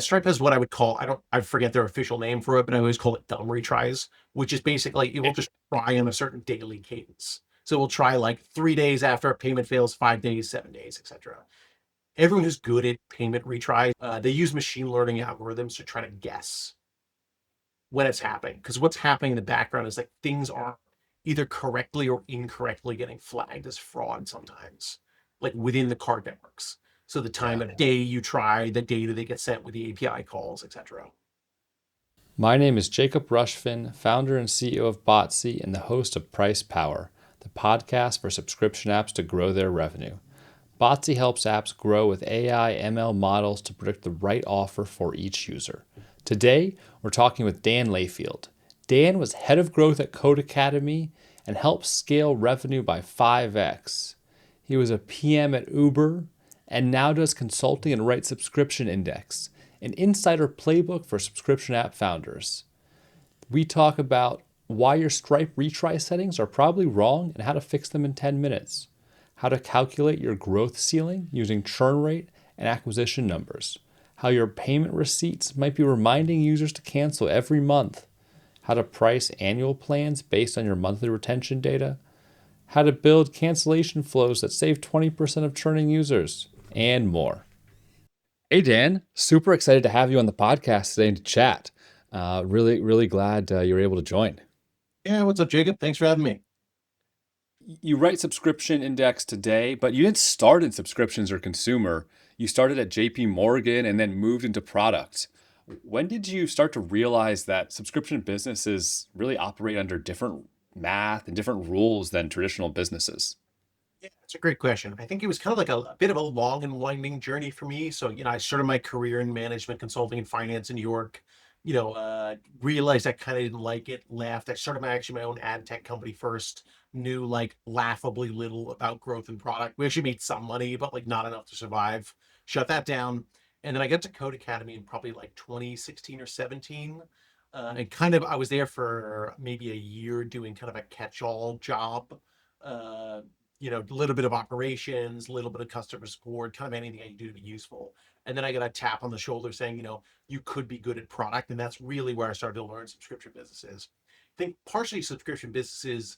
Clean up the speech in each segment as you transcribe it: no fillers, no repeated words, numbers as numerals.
Stripe has what I would call, I forget their official name for it, but I always call it dumb retries, which is basically it will just try on a certain daily cadence. So we'll try like 3 days after a payment fails, 5 days, 7 days, etc. Everyone who's good at payment retries, they use machine learning algorithms to try to guess when it's happening. Because what's happening in the background is like things are either correctly or incorrectly getting flagged as fraud sometimes, like within the card networks. So the time Yeah. of day you try, the data they get sent with the API calls, etc. My name is Jacob Rushfin, founder and CEO of Botsy and the host of Price Power, the podcast for subscription apps to grow their revenue. Botsy helps apps grow with AI ML models to predict the right offer for each user. Today, we're talking with Dan Layfield. Dan was head of growth at Codecademy and helped scale revenue by 5x. He was a PM at Uber and now does consulting and writes Subscription Index, an insider playbook for subscription app founders. We talk about why your Stripe retry settings are probably wrong and how to fix them in 10 minutes, how to calculate your growth ceiling using churn rate and acquisition numbers, how your payment receipts might be reminding users to cancel every month, how to price annual plans based on your monthly retention data, how to build cancellation flows that save 20% of churning users, and more. Hey, Dan, super excited to have you on the podcast today and to chat. Really glad you were able to join. Yeah, what's up, Jacob? Thanks for having me. You write Subscription Index today, but you didn't start in subscriptions or consumer. You started at JP Morgan and then moved into product. When did you start to realize that subscription businesses really operate under different math and different rules than traditional businesses? Yeah, that's a great question. I think it was kind of like a bit of a long and winding journey for me. So, I started my career in management consulting and finance in New York. Realized I kind of didn't like it, left. I started my own ad tech company first, knew like laughably little about growth and product. We actually made some money, but like not enough to survive. Shut that down. And then I got to Code Academy in probably like 2016 or 17. And kind of, I was there for maybe a year doing kind of a catch-all job. Uh, a little bit of operations, a little bit of customer support, kind of anything I can do to be useful. And then I got a tap on the shoulder saying, you could be good at product. And that's really where I started to learn subscription businesses. I think partially subscription businesses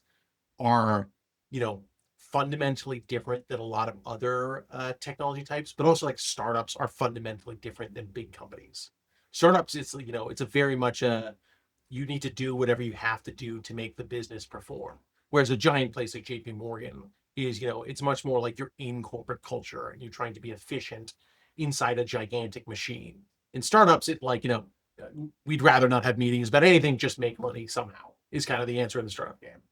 are, you know, fundamentally different than a lot of other technology types, but also like startups are fundamentally different than big companies. Startups, it's a very much a, you need to do whatever you have to do to make the business perform. Whereas a giant place like JP Morgan is, it's much more like you're in corporate culture and you're trying to be efficient inside a gigantic machine. In startups, we'd rather not have meetings about anything, just make money somehow is kind of the answer in the startup game.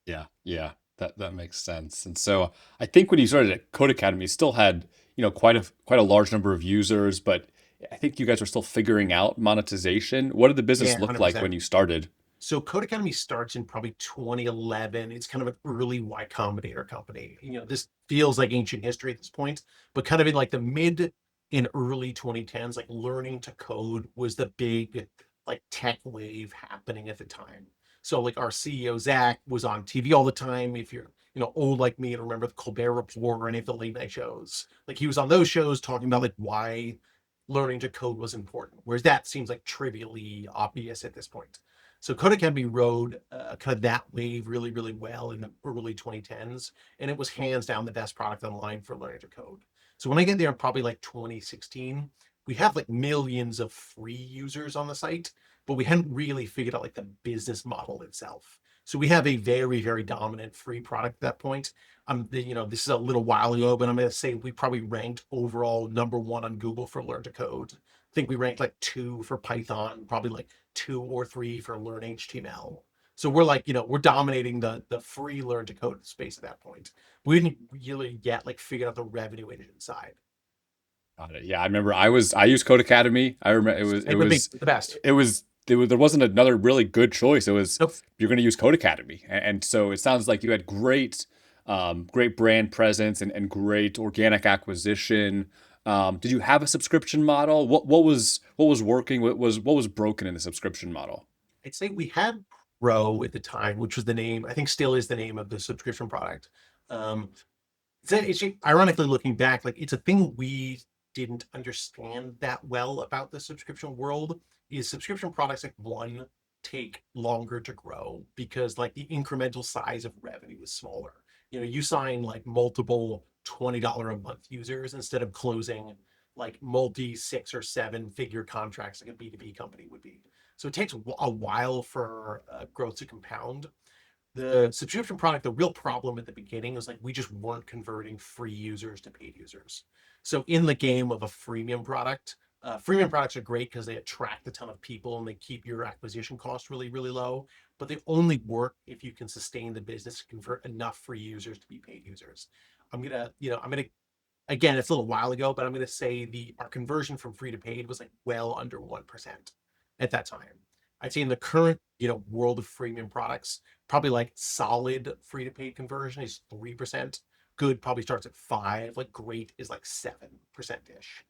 Yeah, that makes sense. And so I think when you started at Codecademy, you still had, quite a large number of users, but I think you guys were still figuring out monetization. What did the business Yeah, look like 100%. when you started? So Codecademy starts in probably 2011. It's kind of an early Y Combinator company. This feels like ancient history at this point, but kind of in like the mid and early 2010s, like learning to code was the big like tech wave happening at the time. So like our CEO Zach was on TV all the time. If you're old like me and remember the Colbert Report or any of the late night shows, like he was on those shows talking about like why learning to code was important. Whereas that seems like trivially obvious at this point. So Codecademy rode kind of that wave really, really well in the early 2010s, and it was hands down the best product online for learning to code. So when I get there, probably like 2016, we have like millions of free users on the site, but we hadn't really figured out like the business model itself. So we have a very, very dominant free product at that point. This is a little while ago, but I'm going to say we probably ranked overall #1 on Google for Learn to Code. I think we ranked like 2 for Python, probably like 2 or 3 for Learn HTML. So we're like, we're dominating the free Learn to Code space at that point. We didn't really yet like figure out the revenue engine side. Got it. Yeah, I remember I used Codecademy. I remember Same with me, the best. there wasn't another really good choice. It was Nope. you're going to use Codecademy, and so it sounds like you had great brand presence and great organic acquisition. Did you have a subscription model? What was working? What was broken in the subscription model? I'd say we had Pro at the time, which was the name, I think still is the name of the subscription product. Um, it's ironically looking back, like it's a thing we didn't understand that well about the subscription world is subscription products, like, one, take longer to grow because like the incremental size of revenue is smaller. You sign like multiple $20 a month users instead of closing like multi 6 or 7 figure contracts like a B2B company would be. So it takes a while for growth to compound. The subscription product, the real problem at the beginning was like we just weren't converting free users to paid users. So in the game of a freemium product, freemium products are great because they attract a ton of people and they keep your acquisition costs really, really low. But they only work if you can sustain the business, convert enough free users to be paid users. I'm gonna again, it's a little while ago, but I'm going to say our conversion from free to paid was like well under 1% at that time. I'd say in the current, world of freemium products, probably like solid free to paid conversion is 3%. Good probably starts at 5. Like great is like 7% ish.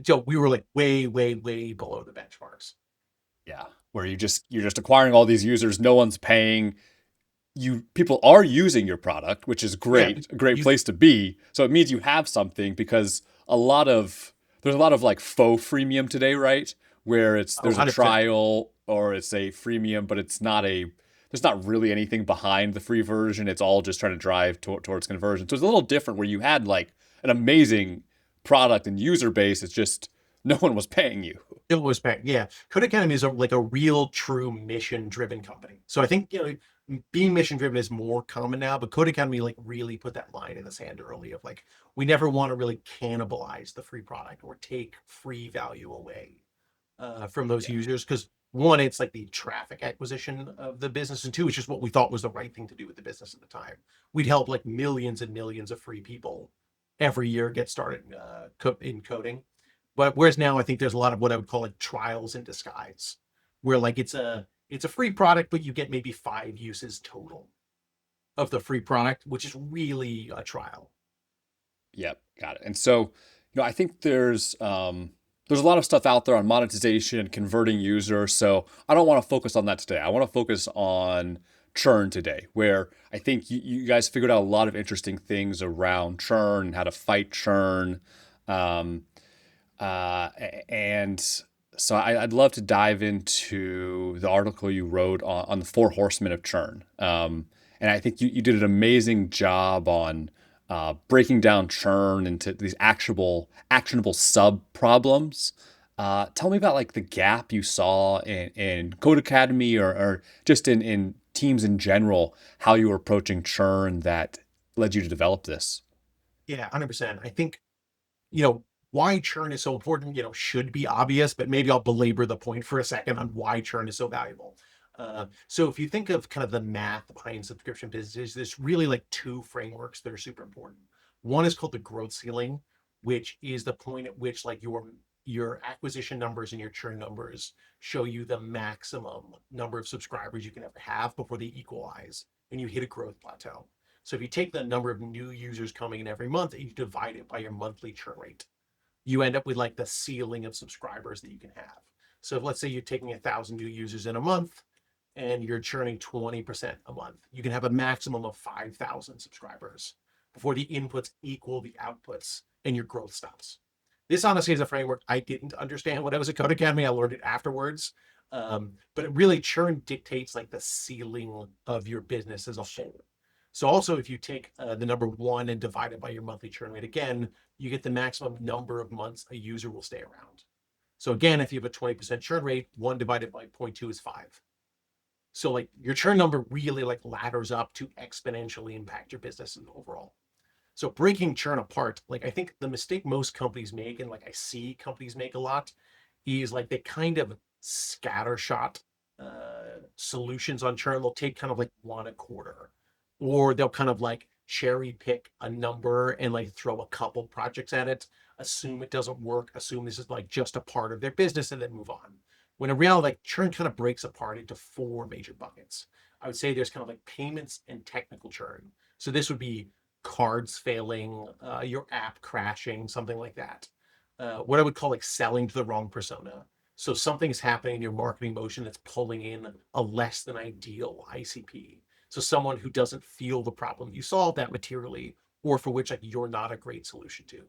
So we were like way, way, way below the benchmarks. Yeah, where you're just acquiring all these users, no one's paying. People are using your product, which is Yeah, great, a great you. place to be. So it means you have something because there's a lot of like faux freemium today, right? Where Oh, there's a 100%. trial or it's a freemium, but there's not really anything behind the free version. It's all just trying to drive towards conversion. So it's a little different where you had like an amazing product and user base. It's just no one was paying you. It was back. Yeah. Codecademy is like a real true mission driven company. So I think, being mission driven is more common now, but Codecademy like really put that line in the sand early of like, we never want to really cannibalize the free product or take free value away from those Yeah. users. Because one, it's like the traffic acquisition of the business. And two, it's just what we thought was the right thing to do with the business at the time. We'd help like millions and millions of free people every year get started in coding. But whereas now I think there's a lot of what I would call like trials in disguise, where like it's a free product, but you get maybe 5 uses total of the free product, which is really a trial. Yep, got it. And so, I think there's a lot of stuff out there on monetization and converting users. So I don't want to focus on that today. I want to focus on churn today, where I think you guys figured out a lot of interesting things around churn and how to fight churn. Um, and so I'd love to dive into the article you wrote on the 4 horsemen of churn. And I think you did an amazing job on breaking down churn into these actionable sub problems. Tell me about like the gap you saw in Codecademy or just in teams in general, how you were approaching churn that led you to develop this. Yeah, 100%. I think, you know, why churn is so important, should be obvious, but maybe I'll belabor the point for a second on why churn is so valuable. So if you think of kind of the math behind subscription businesses, there's really like two frameworks that are super important. One is called the growth ceiling, which is the point at which like your acquisition numbers and your churn numbers show you the maximum number of subscribers you can ever have before they equalize and you hit a growth plateau. So if you take the number of new users coming in every month and you divide it by your monthly churn rate, you end up with like the ceiling of subscribers that you can have. So if, let's say you're taking 1,000 new users in a month and you're churning 20% a month, you can have a maximum of 5,000 subscribers before the inputs equal the outputs and your growth stops. This honestly is a framework I didn't understand when I was at Codecademy. I learned it afterwards. But it really, churn dictates like the ceiling of your business as a whole. So also, if you take the number 1 and divide it by your monthly churn rate again, you get the maximum number of months a user will stay around. So again, if you have a 20% churn rate, 1 divided by 0.2 is 5. So like your churn number really like ladders up to exponentially impact your business overall. So breaking churn apart, like I think the mistake most companies make, and like I see companies make a lot, is like they kind of scattershot solutions on churn. They'll take kind of like one a quarter, or they'll kind of like cherry pick a number and like throw a couple projects at it, assume it doesn't work, assume this is like just a part of their business, and then move on. When in reality, like churn kind of breaks apart into 4 major buckets. I would say there's kind of like payments and technical churn. So this would be cards failing, your app crashing, something like that. What I would call like selling to the wrong persona. So something's happening in your marketing motion that's pulling in a less than ideal ICP. So someone who doesn't feel the problem you solve that materially, or for which like you're not a great solution to.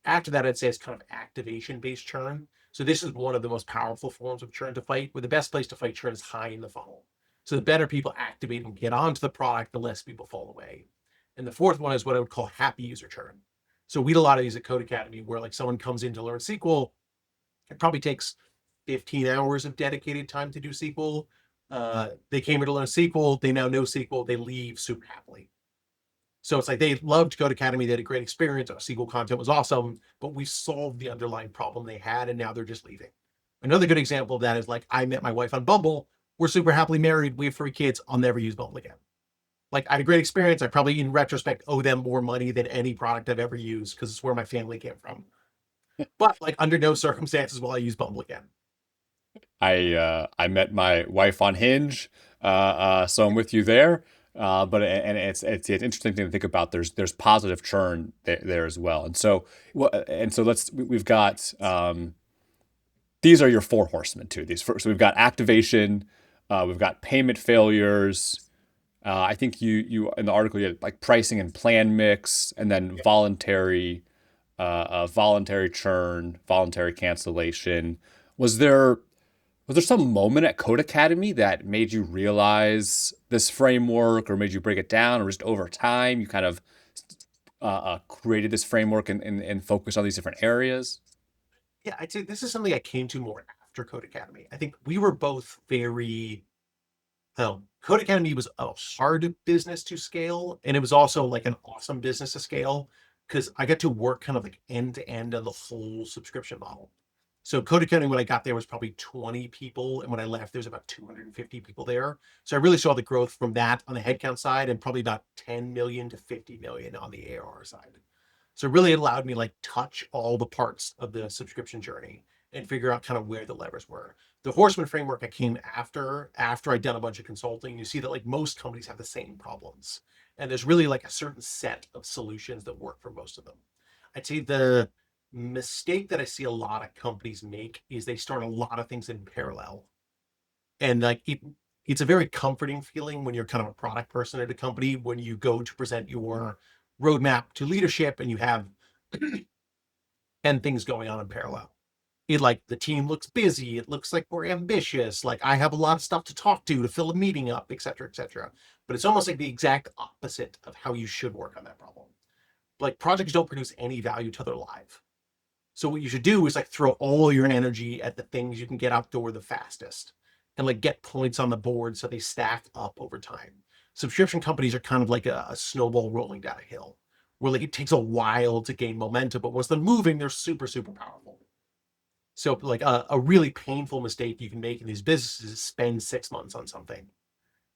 After that, I'd say it's kind of activation based churn. So this is one of the most powerful forms of churn to fight, where the best place to fight churn is high in the funnel. So the better people activate and get onto the product, the less people fall away. And the fourth one is what I would call happy user churn. So we do a lot of these at Codecademy where like someone comes in to learn SQL. It probably takes 15 hours of dedicated time to do SQL. They came here to learn SQL. They now know SQL. They leave super happily. So it's like they loved Codecademy. They had a great experience. Our SQL content was awesome, but we solved the underlying problem they had, and now they're just leaving. Another good example of that is like I met my wife on Bumble. We're super happily married. We have 3 kids. I'll never use Bumble again. Like I had a great experience. I probably, in retrospect, owe them more money than any product I've ever used because it's where my family came from. But like under no circumstances will I use Bumble again. I met my wife on Hinge, so I'm with you there. But and it's an interesting thing to think about. There's positive churn there as well. And so we've got these are your four horsemen too. These first, so we've got activation, we've got payment failures. I think you in the article you had like pricing and plan mix, and then voluntary churn, voluntary cancellation. Was there was there some moment at Codecademy that made you realize this framework, or made you break it down, or just over time you kind of created this framework and focus on these different areas? Yeah, I'd say this is something I came to more after Codecademy. I think we were both very Codecademy was a hard business to scale, and it was also like an awesome business to scale because I got to work kind of like end to end of the whole subscription model. So Codecademy, when I got there, was probably 20 people, and when I left, there's about 250 people there. So I really saw the growth from that on the headcount side, and probably about 10 million to 50 million on the ARR side. So really it allowed me to like touch all the parts of the subscription journey and figure out kind of where the levers were. The Horseman framework I came after I'd done a bunch of consulting. You see that like most companies have the same problems. And there's really like a certain set of solutions that work for most of them. I'd say the mistake that I see a lot of companies make is they start a lot of things in parallel. And like it's a very comforting feeling when you're kind of a product person at a company when you go to present your roadmap to leadership and you have 10 things going on in parallel. It like the team looks busy, it looks like we're ambitious, like I have a lot of stuff to talk to fill a meeting up, etc., etc. But it's almost like the exact opposite of how you should work on that problem. Like projects don't produce any value till they're live. So what you should do is like throw all your energy at the things you can get outdoor the fastest and like get points on the board so they stack up over time. Subscription companies are kind of like a snowball rolling down a hill where like it takes a while to gain momentum, but once they're moving, they're super, super powerful. So like a really painful mistake you can make in these businesses is spend 6 months on something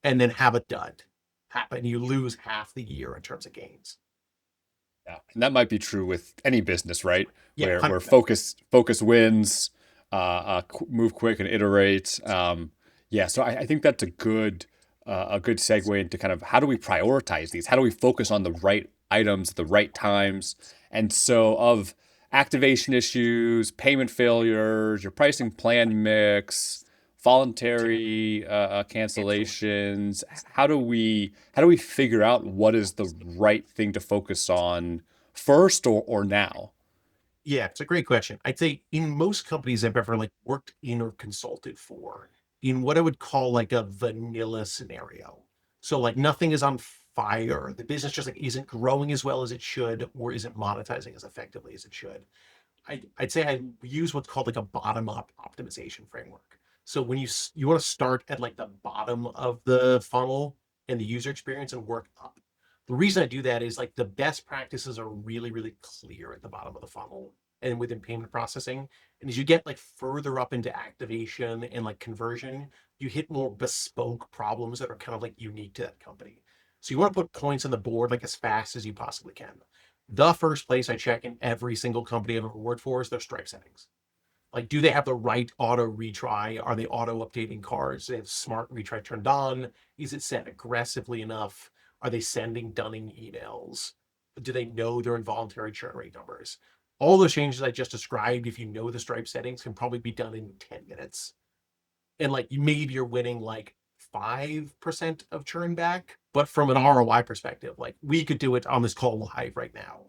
and then have a dud happen. You lose half the year in terms of gains. Yeah, and that might be true with any business, right? Yeah, Where 100%. focus wins, move quick and iterate. Yeah, so I think that's a good segue into kind of how do we prioritize these? How do we focus on the right items at the right times? And so of activation issues, payment failures, your pricing plan mix, voluntary cancellations. How do we figure out what is the right thing to focus on first or now? Yeah, it's a great question. I'd say in most companies I've ever like worked in or consulted for, in what I would call like a vanilla scenario. So like nothing is on fire. The business just like isn't growing as well as it should or isn't monetizing as effectively as it should. I'd say I use what's called like a bottom up optimization framework. So when you want to start at like the bottom of the funnel and the user experience and work up. The reason I do that is like the best practices are really, really clear at the bottom of the funnel and within payment processing. And as you get like further up into activation and like conversion, you hit more bespoke problems that are kind of like unique to that company. So you want to put points on the board like as fast as you possibly can. The first place I check in every single company I've ever worked for is their stripe settings. Like, do they have the right auto retry? Are they auto updating cards? Do they have smart retry turned on? Is it set aggressively enough? Are they sending dunning emails? Do they know their involuntary churn rate numbers? All those changes I just described, if you know the stripe settings, can probably be done in 10 minutes. And like maybe you're winning like 5% of churn back. But from an ROI perspective, like we could do it on this call live right now.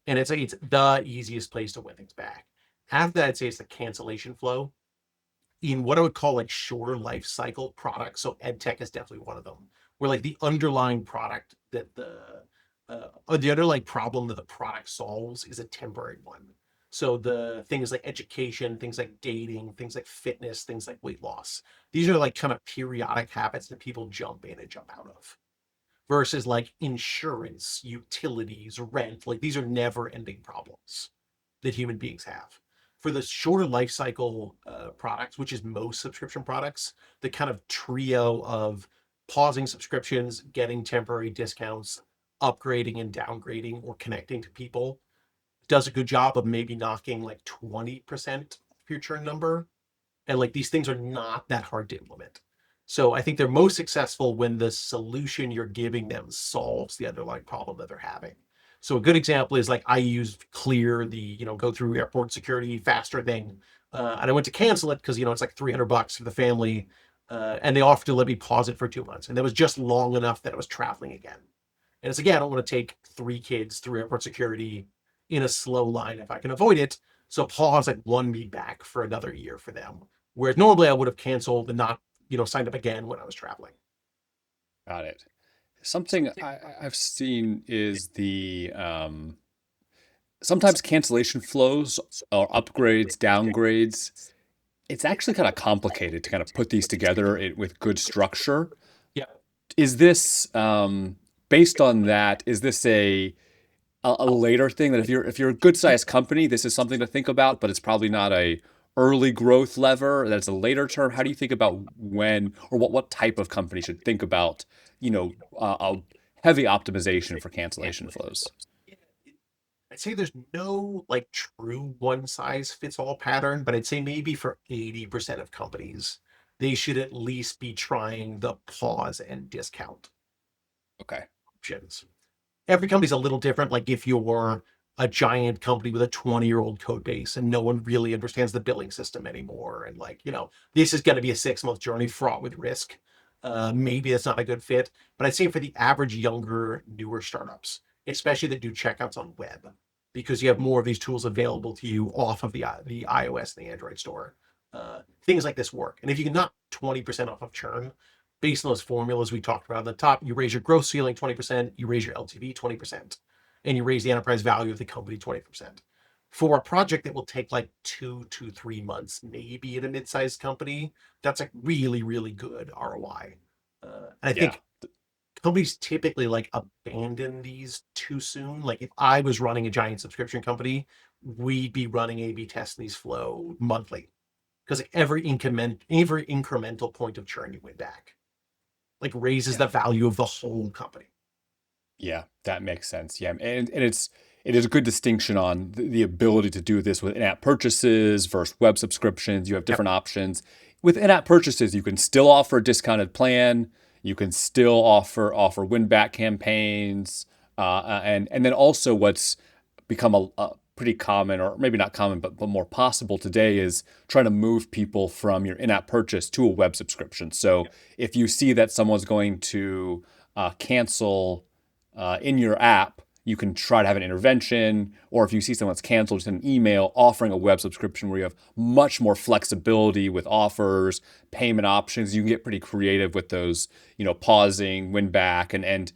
And it's the easiest place to win things back. After that, I'd say it's the cancellation flow in what I would call like shorter life cycle products. So ed tech is definitely one of them, where like the underlying product that or the underlying problem that the product solves is a temporary one. So the things like education, things like dating, things like fitness, things like weight loss. These are like kind of periodic habits that people jump in and jump out of. Versus like insurance, utilities, rent, like these are never ending problems that human beings have. For the shorter life cycle products, which is most subscription products, the kind of trio of pausing subscriptions, getting temporary discounts, upgrading and downgrading, or connecting to people does a good job of maybe knocking like 20% future number. And like these things are not that hard to implement. So I think they're most successful when the solution you're giving them solves the underlying problem that they're having. So a good example is like I use Clear, the go through airport security faster thing, and I went to cancel it because it's like $300 for the family, and they offered to let me pause it for 2 months, and that was just long enough that I was traveling again. And it's again, I don't want to take 3 kids through airport security in a slow line if I can avoid it. So pause like won me back for another year for them. Whereas normally I would have canceled and not, signed up again when I was traveling. Got it. Something I've seen is sometimes cancellation flows or upgrades, downgrades. It's actually kind of complicated to kind of put these together with good structure. Yeah. Is this based on that? Is this a later thing that if you're a good sized company, this is something to think about, but it's probably not a early growth lever. That's a later term. How do you think about when or what type of company should think about a heavy optimization for cancellation flows? I'd say there's no like true one size fits all pattern, but I'd say maybe for 80% of companies, they should at least be trying the pause and discount Okay. options. Every company's a little different. Like if you're a giant company with a 20-year-old code base and no one really understands the billing system anymore, and like, this is going to be a 6-month journey fraught with risk. Maybe that's not a good fit. But I'd say for the average younger, newer startups, especially that do checkouts on web, because you have more of these tools available to you off of the iOS and the Android store. Things like this work. And if you can knock 20% off of churn, based on those formulas we talked about at the top, you raise your gross ceiling 20%, you raise your LTV 20%, and you raise the enterprise value of the company 20%. For a project that will take like 2 to 3 months, maybe at a mid-sized company, that's like really, really good ROI. And I Yeah. think companies typically like abandon these too soon. Like if I was running a giant subscription company, we'd be running A/B testing these flow monthly because like every incremental point of churn you win back like raises Yeah. the value of the whole company. Yeah, that makes sense. Yeah, and it is a good distinction on the ability to do this with in-app purchases versus web subscriptions. You have Yep. different options. With in-app purchases, you can still offer a discounted plan. You can still offer win back campaigns, and then also what's become a pretty common, or maybe not common, but more possible today is trying to move people from your in-app purchase to a web subscription. So Yep. if you see that someone's going to cancel in your app, you can try to have an intervention, or if you see someone's canceled, send an email offering a web subscription where you have much more flexibility with offers, payment options. You can get pretty creative with those, pausing, win back, and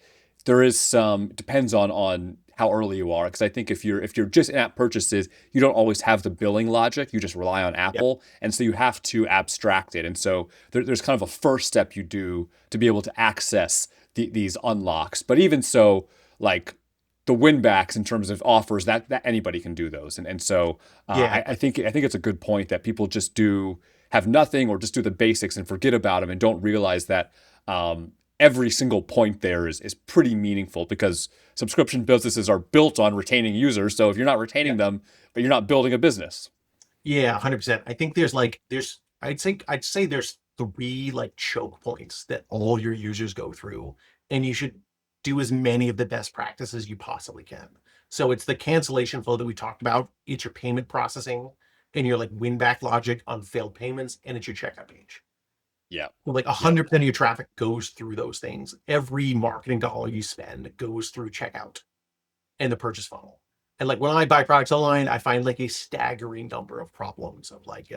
there is some depends on how early you are, because I think if you're just in-app purchases, you don't always have the billing logic. You just rely on Yep. Apple, and so you have to abstract it. And so there's kind of a first step you do to be able to access these unlocks. But even so, like the win backs in terms of offers, that anybody can do those. And so Yeah. I think it's a good point that people just do have nothing or just do the basics and forget about them and don't realize that every single point there is pretty meaningful, because subscription businesses are built on retaining users. So if you're not retaining Yeah. them, but you're not building a business. Yeah. 100%. I think I'd say there's three like choke points that all your users go through, and you should do as many of the best practices you possibly can. So it's the cancellation flow that we talked about. It's your payment processing and your like win back logic on failed payments, and it's your checkout page. Yeah. Like Yep. 100% of your traffic goes through those things. Every marketing dollar you spend goes through checkout and the purchase funnel. And like when I buy products online, I find like a staggering number of problems of like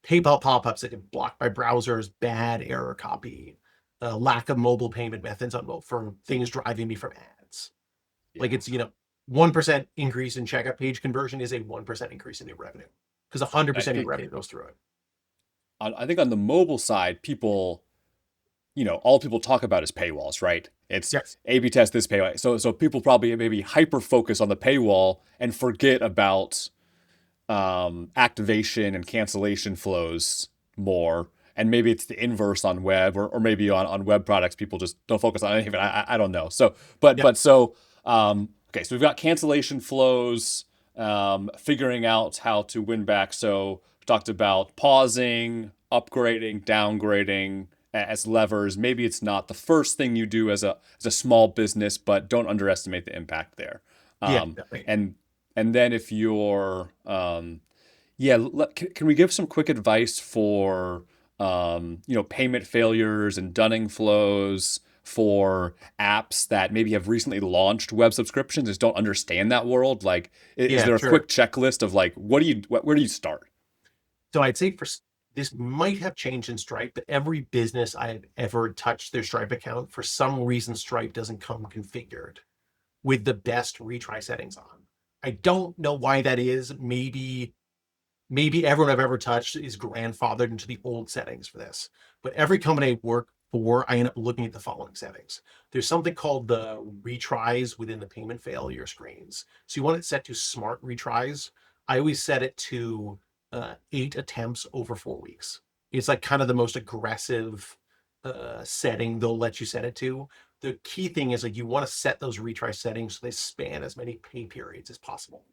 PayPal pop-ups that get blocked by browsers, bad error copy, lack of mobile payment methods on for things driving me from ads. Like Yeah. it's 1% increase in checkout page conversion is a 1% increase in new revenue because I 100% of your think revenue goes through it. I think on the mobile side, people, all people talk about is paywalls, right? It's Yes. A/B test this paywall. So people probably maybe hyper focus on the paywall and forget about activation and cancellation flows more. And maybe it's the inverse on web, or maybe on web products, people just don't focus on any of it. I don't know. So, Yeah. okay, so we've got cancellation flows, figuring out how to win back. So we talked about pausing, upgrading, downgrading as levers. Maybe it's not the first thing you do as a small business, but don't underestimate the impact there. Yeah. Um, Definitely. and and then if you're yeah, can we give some quick advice for payment failures and dunning flows for apps that maybe have recently launched web subscriptions, just don't understand that world? Like, is Yeah. there a Sure. quick checklist of like, where do you start? So I'd say this might have changed in Stripe, but every business I've ever touched their Stripe account, for some reason, Stripe doesn't come configured with the best retry settings on. I don't know why that is. Maybe everyone I've ever touched is grandfathered into the old settings for this. But every company I work for, I end up looking at the following settings. There's something called the retries within the payment failure screens. So you want it set to smart retries. I always set it to 8 attempts over 4 weeks. It's like kind of the most aggressive setting they'll let you set it to. The key thing is like you want to set those retry settings so they span as many pay periods as possible.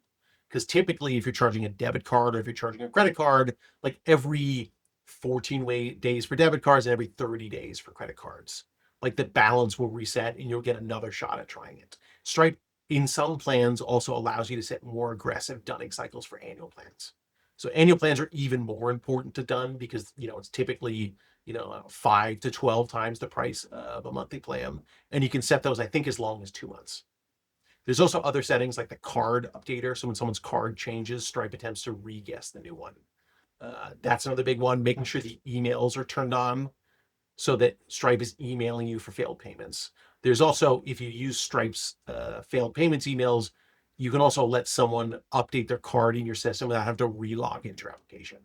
Because typically, if you're charging a debit card or if you're charging a credit card, like every 14 days for debit cards and every 30 days for credit cards, like the balance will reset and you'll get another shot at trying it. Stripe, in some plans, also allows you to set more aggressive dunning cycles for annual plans. So annual plans are even more important to done because it's typically 5 to 12 times the price of a monthly plan, and you can set those I think as long as 2 months. There's also other settings like the card updater. So when someone's card changes, Stripe attempts to re-guess the new one. That's another big one. Making sure the emails are turned on so that Stripe is emailing you for failed payments. There's also, if you use Stripe's failed payments emails, you can also let someone update their card in your system without having to relog into your application.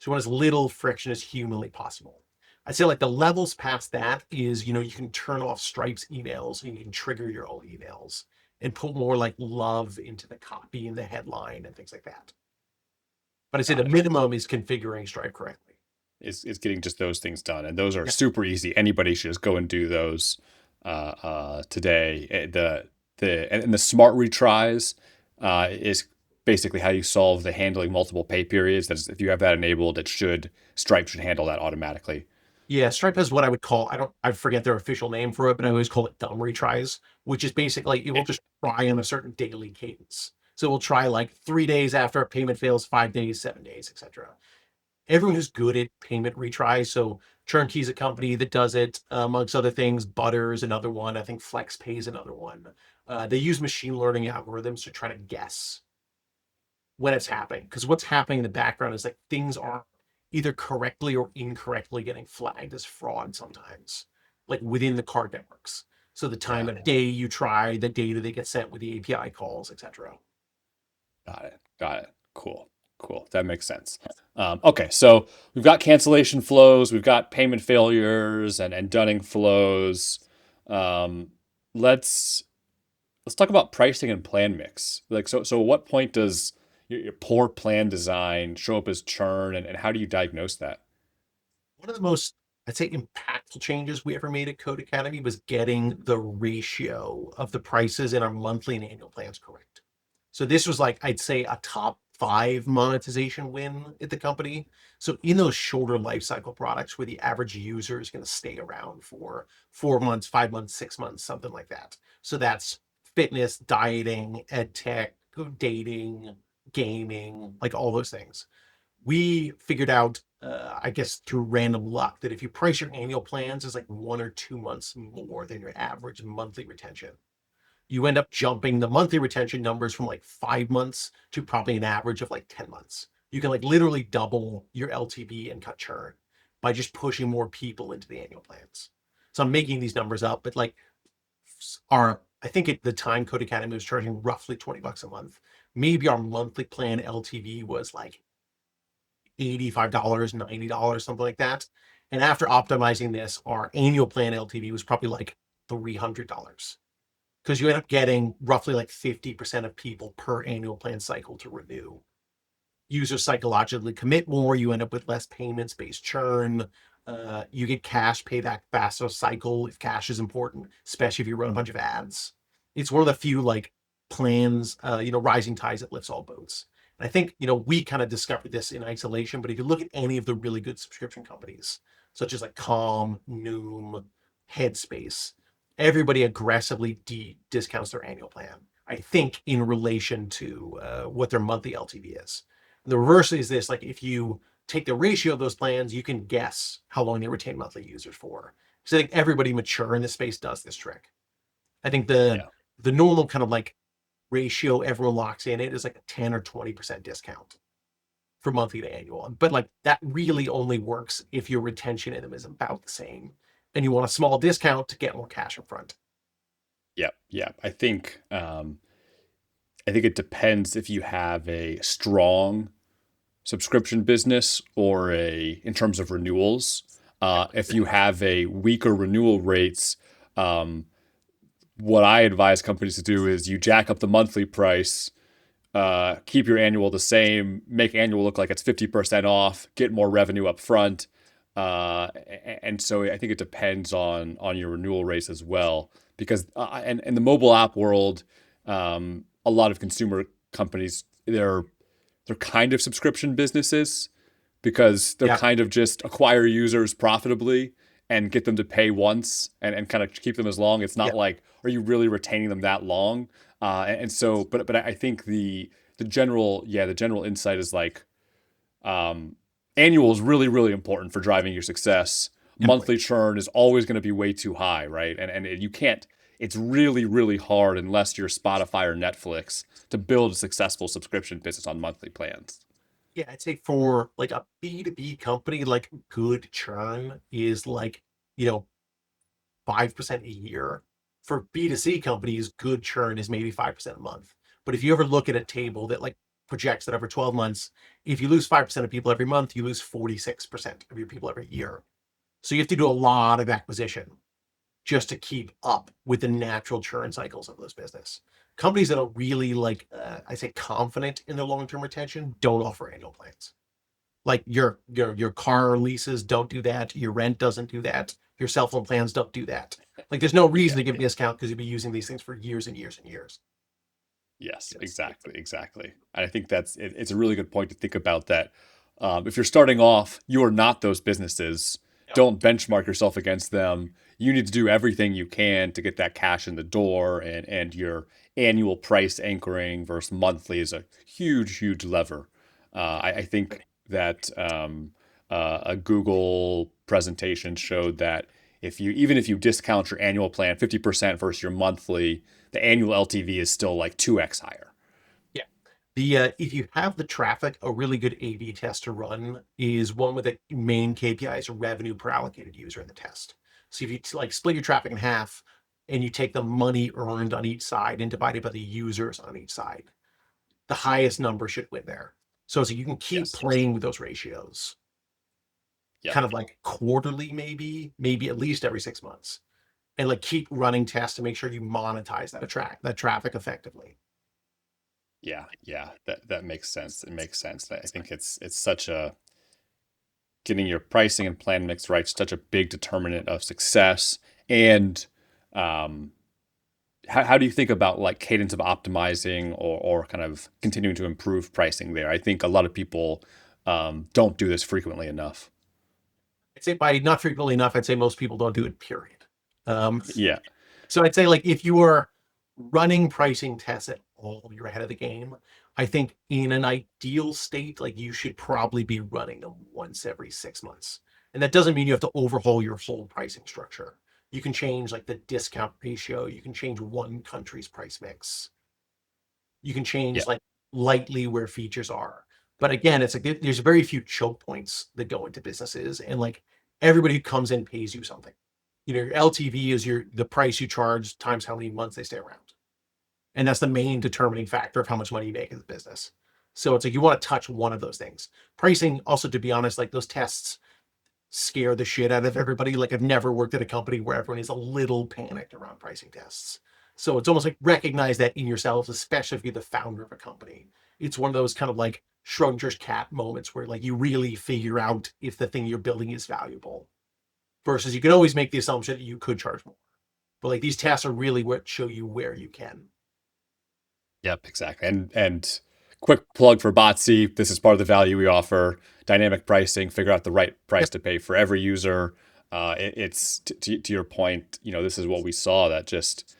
So you want as little friction as humanly possible. I'd say like the levels past that is, you can turn off Stripe's emails and you can trigger your own emails and put more like love into the copy and the headline and things like that. But I say the Got it. minimum is configuring Stripe correctly. Is getting just those things done, and those are Yeah. super easy. Anybody should just go and do those today. And the smart retries is basically how you solve the handling multiple pay periods. That's if you have that enabled, Stripe should handle that automatically. Yeah, Stripe has what I would call, I forget their official name for it, but I always call it dumb retries, which is basically it will just try on a certain daily cadence. So we'll try like 3 days after a payment fails, 5 days, 7 days, etc. Everyone who's good at payment retries, so Turnkey's a company that does it, amongst other things. Butter's another one. I think FlexPay is another one. They use machine learning algorithms to try to guess when it's happening. Because what's happening in the background is like things are either correctly or incorrectly getting flagged as fraud sometimes, like within the card networks. So the time Yeah, of day you try, the data they get sent with the API calls, etc. got it. Got it. Cool. Cool. That makes sense. Okay, so we've got cancellation flows, we've got payment failures and dunning flows. Um, let's let's talk about pricing and plan mix. Like, so at what point does your poor plan design show up as churn, and how do you diagnose that? One of the most, I'd say, impactful changes we ever made at Code Academy was getting the ratio of the prices in our monthly and annual plans correct. So this was like, I'd say, a top 5 monetization win at the company. So in those shorter life cycle products where the average user is going to stay around for 4 months, 5 months, 6 months, something like that. So that's fitness, dieting, ed tech, dating, gaming, like all those things. We figured out, I guess through random luck, that if you price your annual plans as like 1 or 2 months more than your average monthly retention. you end up jumping the monthly retention numbers from like 5 months to probably an average of like 10 months. You can like literally double your LTV and cut churn by just pushing more people into the annual plans. So I'm making these numbers up, but like I think at the time Codecademy was charging roughly $20 a month. Maybe our monthly plan LTV was like $85, $90, something like that. And after optimizing this, our annual plan LTV was probably like $300 because you end up getting roughly like 50% of people per annual plan cycle to renew. Users psychologically commit more, you end up with less payments based churn. You get cash payback faster cycle if cash is important, especially if you run a bunch of ads. It's one of the few like plans, rising tides that lifts all boats. And I think, we kind of discovered this in isolation, but if you look at any of the really good subscription companies, such as like Calm, Noom, Headspace, everybody aggressively discounts their annual plan. I think in relation to what their monthly LTV is. The reverse is this, like if you take the ratio of those plans, you can guess how long they retain monthly users for. So I think everybody mature in this space does this trick. I think the Yeah. the normal kind of like ratio everyone locks in it is like a 10 or 20% discount for monthly to annual. But like that really only works if your retention in them is about the same and you want a small discount to get more cash up front. Yeah. Yeah. I think it depends if you have a strong subscription business or in terms of renewals. If you have a weaker renewal rates, um, what I advise companies to do is you jack up the monthly price, keep your annual the same, make annual look like it's 50% off, get more revenue up front. And so I think it depends on your renewal rates as well. Because and in the mobile app world, a lot of consumer companies, they're kind of subscription businesses because they're Yeah. kind of just acquire users profitably and get them to pay once and kind of keep them as long. It's Yeah. not like, are you really retaining them that long? And so, but I think the general insight is like, um, annual is really, really important for driving your success. Definitely. Monthly churn is always going to be way too high, right? And you can't. It's really, really hard unless you're Spotify or Netflix to build a successful subscription business on monthly plans. Yeah, I'd say for like a B2B company, like good churn is like, you know, 5% a year. For B2C companies, good churn is maybe 5% a month. But if you ever look at a table that like projects that over 12 months, if you lose 5% of people every month, you lose 46% of your people every year. So you have to do a lot of acquisition just to keep up with the natural churn cycles of those business. Companies that are really like, I say confident in their long-term retention don't offer annual plans. Like your car leases don't do that. Your rent doesn't do that. Your cell phone plans don't do that. Like there's no reason Yeah, to give a yeah. discount because you'll be using these things for years and years and years. Yes, Yes. exactly, exactly. And I think it's a really good point to think about that. If you're starting off, you are not those businesses. Yep. Don't benchmark yourself against them. You need to do everything you can to get that cash in the door, and your annual price anchoring versus monthly is a huge, huge lever. I think that a Google presentation showed that even if you discount your annual plan 50% versus your monthly, the annual LTV is still like 2x higher. Yeah. If you have the traffic, a really good A/B test to run is one with the main KPI is revenue per allocated user in the test. So if you like split your traffic in half and you take the money earned on each side and divide it by the users on each side, the highest number should win there. So you can keep Yes. playing with those ratios, Yep. kind of like quarterly, maybe at least every 6 months, and like keep running tests to make sure you monetize that traffic effectively. Yeah. Yeah. That makes sense. It makes sense. I think it's such a getting your pricing and plan mix right, such a big determinant of success. And um, how do you think about like cadence of optimizing or kind of continuing to improve pricing there? I think a lot of people don't do this frequently enough. I'd say by not frequently enough, I'd say most people don't do it, period. Um, Yeah. so I'd say like if you are running pricing tests at all, you're ahead of the game. I think in an ideal state, like you should probably be running them once every 6 months. And that doesn't mean you have to overhaul your whole pricing structure. You can change like the discount ratio. You can change one country's price mix. You can Yeah. change like lightly where features are. But again, it's like there's very few choke points that go into businesses, and like everybody who comes in pays you something. Your LTV is the price you charge times how many months they stay around, and that's the main determining factor of how much money you make in the business. So it's like you want to touch one of those things. Pricing, also, to be honest, like those tests scare the shit out of everybody. Like I've never worked at a company where everyone is a little panicked around pricing tests. So it's almost like recognize that in yourselves, especially if you're the founder of a company. It's one of those kind of like Schrodinger's cat moments where like you really figure out if the thing you're building is valuable. Versus you can always make the assumption that you could charge more. But like these tests are really what show you where you can. Yep, exactly. And quick plug for Botsy. This is part of the value we offer. Dynamic pricing, figure out the right price Yep. to pay for every user. It's to your point, this is what we saw that just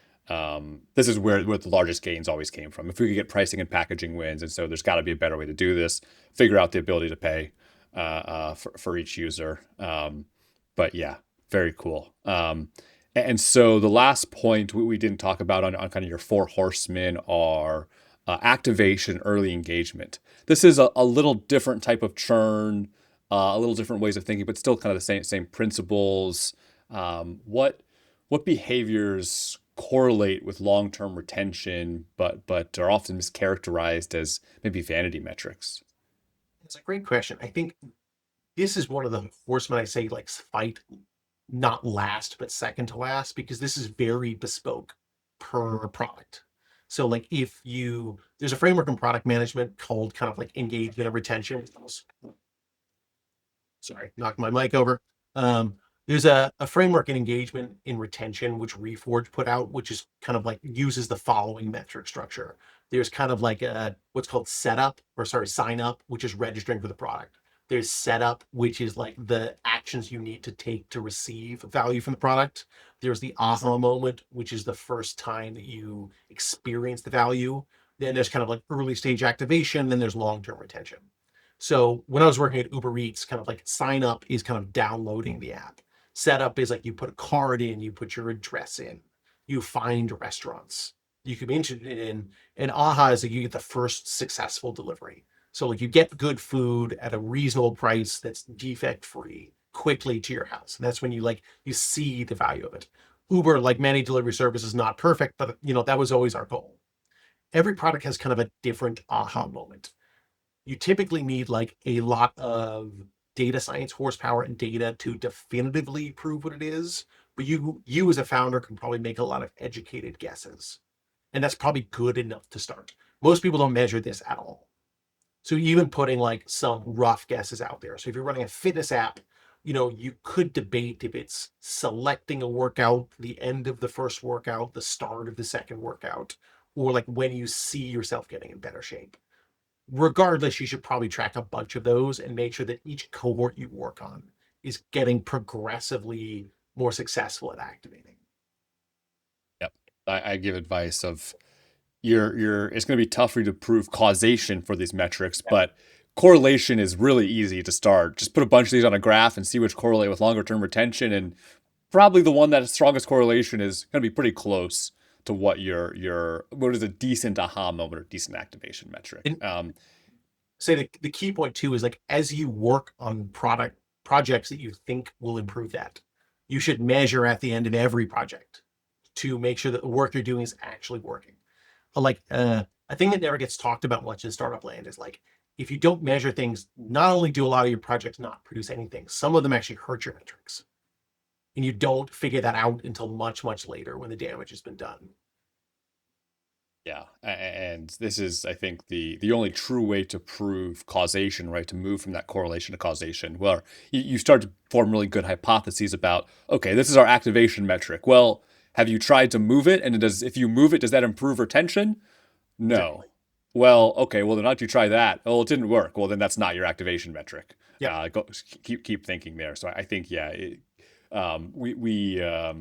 this is where the largest gains always came from. If we could get pricing and packaging wins, and so there's got to be a better way to do this. Figure out the ability to pay for each user. But yeah, very cool. And so the last point we didn't talk about on kind of your four horsemen are activation, early engagement. This is a little different type of churn, a little different ways of thinking, but still kind of the same principles. What behaviors correlate with long-term retention, but are often mischaracterized as maybe vanity metrics? It's a great question. I think this is one of the horsemen I say like fight not last, but second to last, because this is very bespoke per product. So like there's a framework in product management called kind of like engagement and retention. Sorry, knocked my mic over. Um, there's a framework in engagement in retention, which Reforge put out, which is kind of like uses the following metric structure. There's kind of like what's called setup, or sorry, sign up, which is registering for the product. There's setup, which is like the actions you need to take to receive value from the product. There's the aha moment, which is the first time that you experience the value. Then there's kind of like early stage activation. Then there's long-term retention. So when I was working at Uber Eats, kind of like sign up is kind of downloading the app. Setup is like you put a card in, you put your address in, you find restaurants you could be interested in. And AHA is like you get the first successful delivery. So like you get good food at a reasonable price that's defect free quickly to your house. And that's when you see the value of it. Uber, like many delivery services, is not perfect, but that was always our goal. Every product has kind of a different aha moment. You typically need like a lot of data science horsepower and data to definitively prove what it is. But you as a founder can probably make a lot of educated guesses. And that's probably good enough to start. Most people don't measure this at all. So even putting like some rough guesses out there. So if you're running a fitness app, you could debate if it's selecting a workout, the end of the first workout, the start of the second workout, or like when you see yourself getting in better shape. Regardless, you should probably track a bunch of those and make sure that each cohort you work on is getting progressively more successful at activating. Yep. I give advice of you're it's going to be tough for you to prove causation for these metrics, Yeah. but correlation is really easy to start. Just put a bunch of these on a graph and see which correlate with longer term retention, and probably the one that has strongest correlation is going to be pretty close to what what is a decent aha moment or decent activation metric. And say the key point too is like as you work on projects that you think will improve that, you should measure at the end of every project to make sure that the work you're doing is actually working. Like a thing that never gets talked about much in startup land is like if you don't measure things, not only do a lot of your projects not produce anything, some of them actually hurt your metrics. And you don't figure that out until much, much later when the damage has been done. Yeah, and this is, I think, the only true way to prove causation, right? To move from that correlation to causation, where you start to form really good hypotheses about, okay, this is our activation metric. Well, have you tried to move it? And if you move it, does that improve retention? No. Exactly. Well, okay, well then how'd you try that? Oh, it didn't work. Well, then that's not your activation metric. Yep. Keep thinking there. So I think, yeah, we a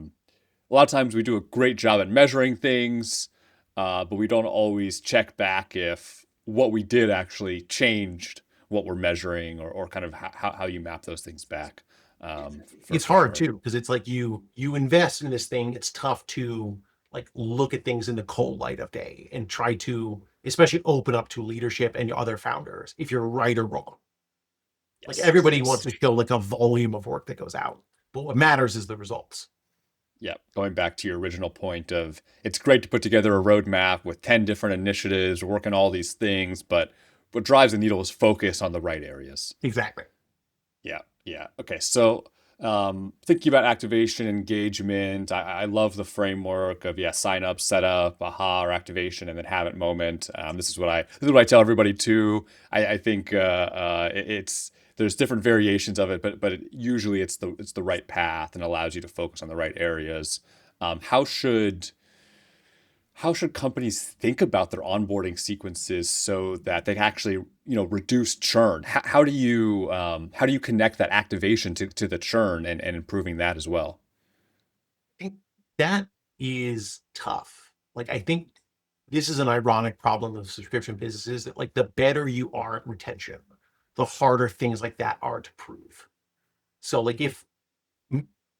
lot of times we do a great job at measuring things, but we don't always check back if what we did actually changed what we're measuring, or kind of how you map those things back. for It's for hard sure. too, because it's like you invest in this thing. It's tough to like look at things in the cold light of day and try to, especially open up to leadership and other founders if you're right or wrong. Like Yes, everybody wants yes. to show like a volume of work that goes out, but what matters is the results. Yeah, going back to your original point of it's great to put together a roadmap with 10 different initiatives, working all these things, but what drives the needle is focus on the right areas. Exactly. Yeah, yeah. Okay, so thinking about activation engagement, I love the framework of sign up, set up, aha, or activation, and then habit moment. This is what I tell everybody too. I think it's there's different variations of it, usually it's the right path and allows you to focus on the right areas. How should companies think about their onboarding sequences so that they actually reduce churn? How do you connect that activation to the churn and improving that as well? I think that is tough. Like I think this is an ironic problem of subscription businesses that like the better you are at retention, the harder things like that are to prove. So like if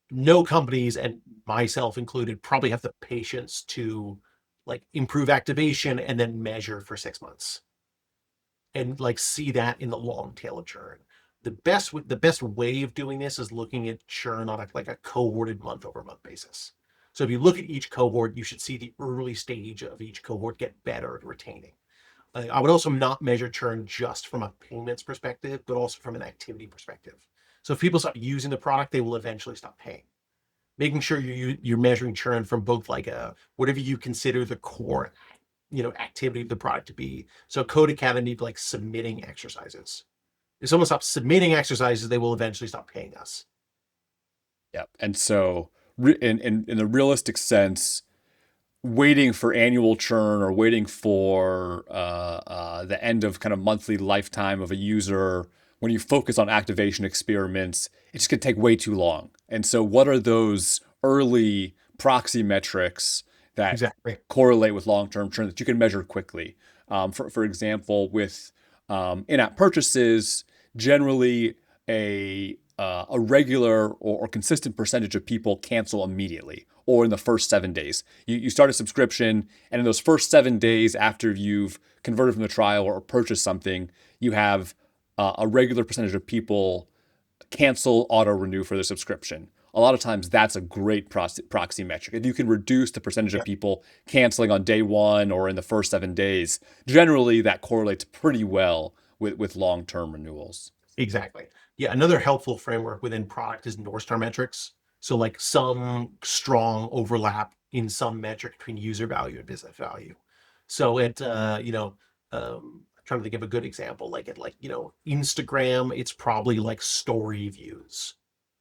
no companies and myself included probably have the patience to like improve activation and then measure for 6 months and like see that in the long tail of churn. The best way of doing this is looking at churn on like a cohorted month over month basis. So if you look at each cohort, you should see the early stage of each cohort get better at retaining. I would also not measure churn just from a payments perspective, but also from an activity perspective. So if people stop using the product, they will eventually stop paying. Making sure you're measuring churn from both like a whatever you consider the core activity of the product to be. So Codecademy like submitting exercises. If someone stops submitting exercises, they will eventually stop paying us. Yeah, and so in the realistic sense, waiting for annual churn or waiting for the end of kind of monthly lifetime of a user, when you focus on activation experiments, it's just going to take way too long. And so, what are those early proxy metrics that Exactly. correlate with long-term churn that you can measure quickly? For example, with in-app purchases, generally a regular or consistent percentage of people cancel immediately or in the first 7 days. You start a subscription, and in those first 7 days after you've converted from the trial or purchased something, you have a regular percentage of people cancel, auto renew for their subscription. A lot of times that's a great proxy metric. If you can reduce the percentage of Yeah, people canceling on day one or in the first 7 days, generally that correlates pretty well with long term renewals. exactly. Yeah, another helpful framework within product is North Star metrics. So like some strong overlap in some metric between user value and business value. So I'm trying to think of a good example. Like Instagram, it's probably like story views,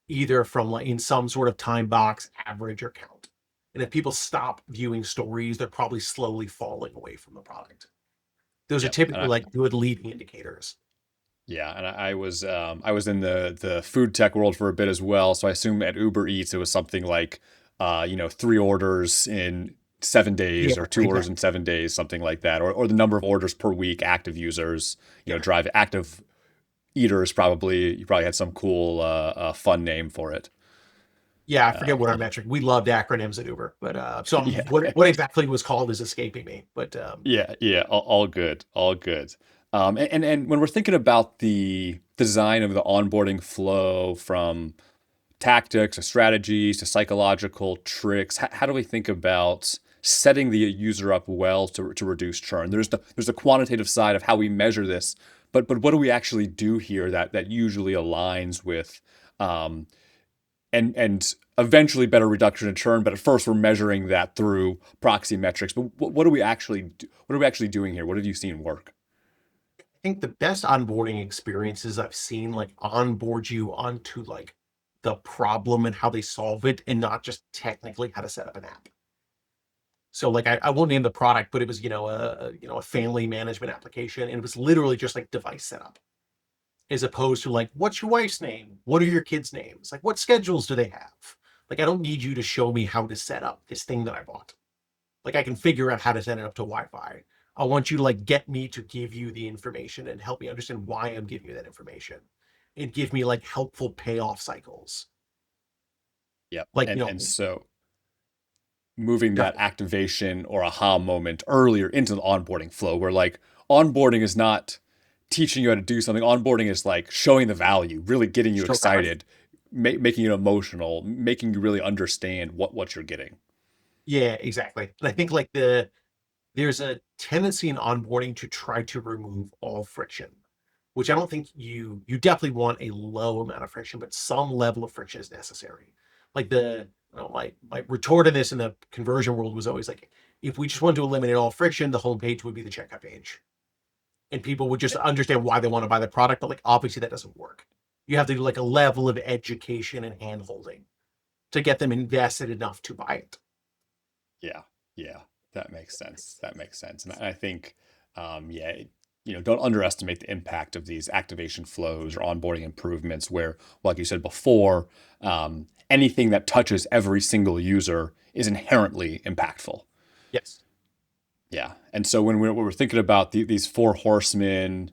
either from like in some sort of time box, average or count. And if people stop viewing stories, they're probably slowly falling away from the product. Those are Yep. And typically like good leading indicators. I was in the food tech world for a bit as well. So I assume at Uber Eats it was something like 3 orders in 7 days Yeah, or 2 orders in exactly. 7 days, something like that, or the number of orders per week, active users, Yeah. drive active eaters. Probably you probably had some cool fun name for it. Yeah, I forget Um, what our metric. We loved acronyms at Uber, but yeah, what exactly it was called is escaping me. But yeah, yeah. All good, all good. And when we're thinking about the design of the onboarding flow from tactics to strategies to psychological tricks, how do we think about setting the user up well to reduce churn? There's the quantitative side of how we measure this, but what do we actually do here that usually aligns with um, and eventually better reduction in churn? But at first we're measuring that through proxy metrics. But what are we actually doing here? What have you seen work? I think the best onboarding experiences I've seen like onboard you onto like the problem and how they solve it, and not just technically how to set up an app. So like I won't name the product, but it was a family management application, and it was literally just like device setup, as opposed to like what's your wife's name, what are your kids' names, like what schedules do they have. Like I don't need you to show me how to set up this thing that I bought. Like I can figure out how to set it up to Wi-Fi. I want you to like get me to give you the information and help me understand why I'm giving you that information. and give me like helpful payoff cycles. Yep. Like, And so moving that definitely. activation or aha moment earlier into the onboarding flow, where like onboarding is not teaching you how to do something. Onboarding is like showing the value, really getting you Show value. excited, making you emotional, making you really understand what you're getting. Yeah, exactly. And I think like there's a tendency in onboarding to try to remove all friction, which I don't think you definitely want a low amount of friction, but some level of friction is necessary. Like my retort in this in the conversion world was always like, if we just want to eliminate all friction, the homepage would be the checkout page. And people would just understand why they want to buy the product, but like obviously that doesn't work. You have to do like a level of education and hand holding to get them invested enough to buy it. Yeah, yeah, that makes sense. That makes sense. And I think, yeah, don't underestimate the impact of these activation flows or onboarding improvements. Where, like you said before, anything that touches every single user is inherently impactful. Yes. Yeah, and so when we're thinking about these four horsemen,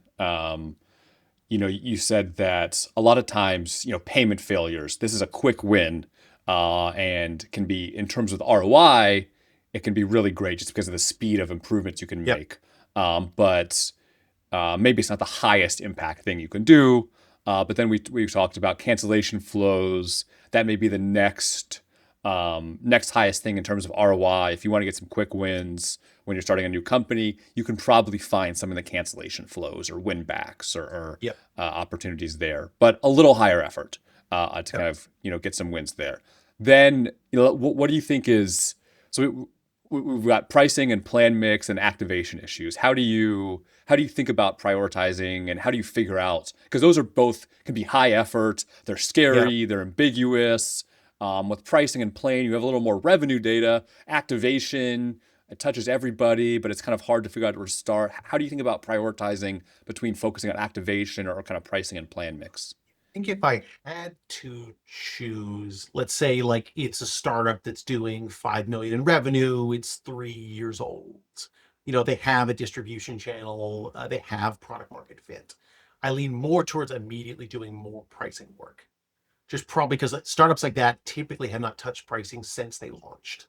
you said that a lot of times, payment failures. This is a quick win, and can be in terms of the ROI, it can be really great just because of the speed of improvements you can Yep. make. But maybe it's not the highest impact thing you can do. But then we talked about cancellation flows. That may be the next highest thing in terms of ROI. If you want to get some quick wins when you're starting a new company, you can probably find some of the cancellation flows or win backs or Yep. opportunities there, but a little higher effort to Yep. kind of get some wins there. Then what do you think is so? We've got pricing and plan mix and activation issues. How do you think about prioritizing, and how do you figure out, because those are both can be high effort, they're Yep. scary, they're ambiguous. With pricing and plan, you have a little more revenue data. Activation, it touches everybody, but it's kind of hard to figure out where to start. How do you think about prioritizing between focusing on activation or kind of pricing and plan mix? Think if I had to choose, let's say like it's a startup that's doing 5 million in revenue, it's 3 years old. They have a distribution channel, they have product market fit. I lean more towards immediately doing more pricing work. Just probably because startups like that typically have not touched pricing since they launched.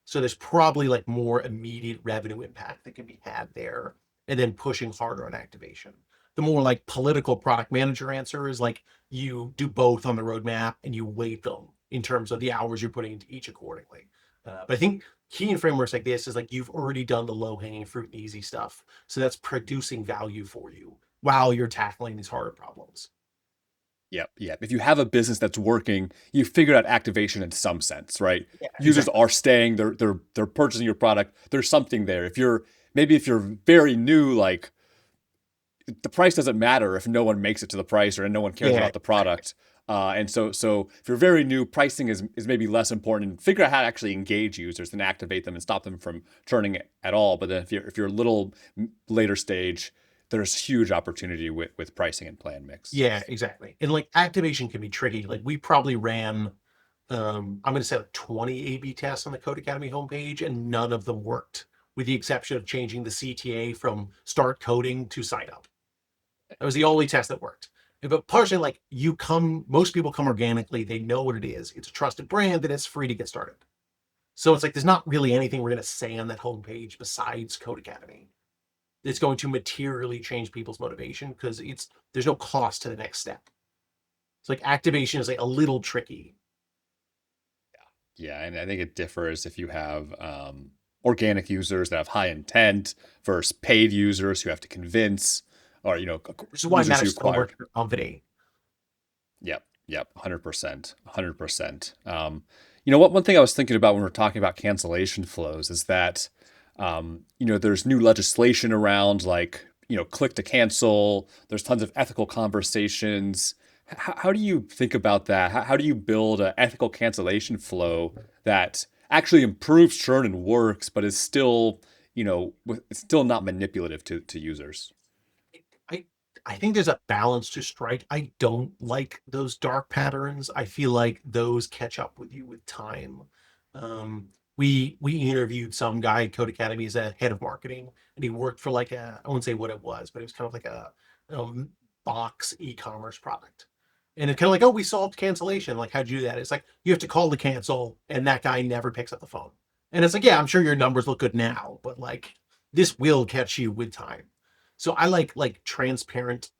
So there's probably like more immediate revenue impact that can be had there, and then pushing harder on activation. The more like political product manager answer is like you do both on the roadmap and you weight them in terms of the hours you're putting into each accordingly. But I think key in frameworks like this is like you've already done the low hanging fruit and easy stuff. So that's producing value for you while you're tackling these harder problems. Yep, yep. If you have a business that's working, you figured out activation in some sense, right? Yeah, Users exactly. are staying, they're purchasing your product. There's something there. If you're very new, like the price doesn't matter if no one makes it to the price or no one cares Yeah, about the exactly. product. And so if you're very new, pricing is maybe less important, and figure out how to actually engage users and activate them and stop them from churning at all. But then if you're a little later stage, there's huge opportunity with pricing and plan mix. Yeah, exactly. And like activation can be tricky. Like we probably ran I'm going to say like 20 A/B tests on the Codecademy homepage, and none of them worked, with the exception of changing the CTA from start coding to sign up. That was the only test that worked. But partially, like most people come organically. They know what it is. It's a trusted brand, and it's free to get started. So it's like there's not really anything we're going to say on that homepage besides Codecademy. It's going to materially change people's motivation because there's no cost to the next step. It's like activation is like a little tricky. Yeah, and I think it differs if you have organic users that have high intent versus paid users who have to convince, or Which is why it users you matters so acquire. much for your company. Yep, yep, 100%, 100%. What one thing I was thinking about when we're talking about cancellation flows is that there's new legislation around, like click to cancel. There's tons of ethical conversations. How do you think about that? How do you build an ethical cancellation flow that actually improves churn and works, but is still, it's still not manipulative to users? I I think there's a balance to strike. I don't like those dark patterns. I feel like those catch up with you with time. We interviewed some guy at Code Academy as a head of marketing, and he worked for like I won't say what it was, but it was kind of like a box e-commerce product. And it's kind of like, oh, we solved cancellation. Like, how'd you do that? It's like, you have to call to cancel, and that guy never picks up the phone. And it's like, yeah, I'm sure your numbers look good now, but like, this will catch you with time. So I like transparent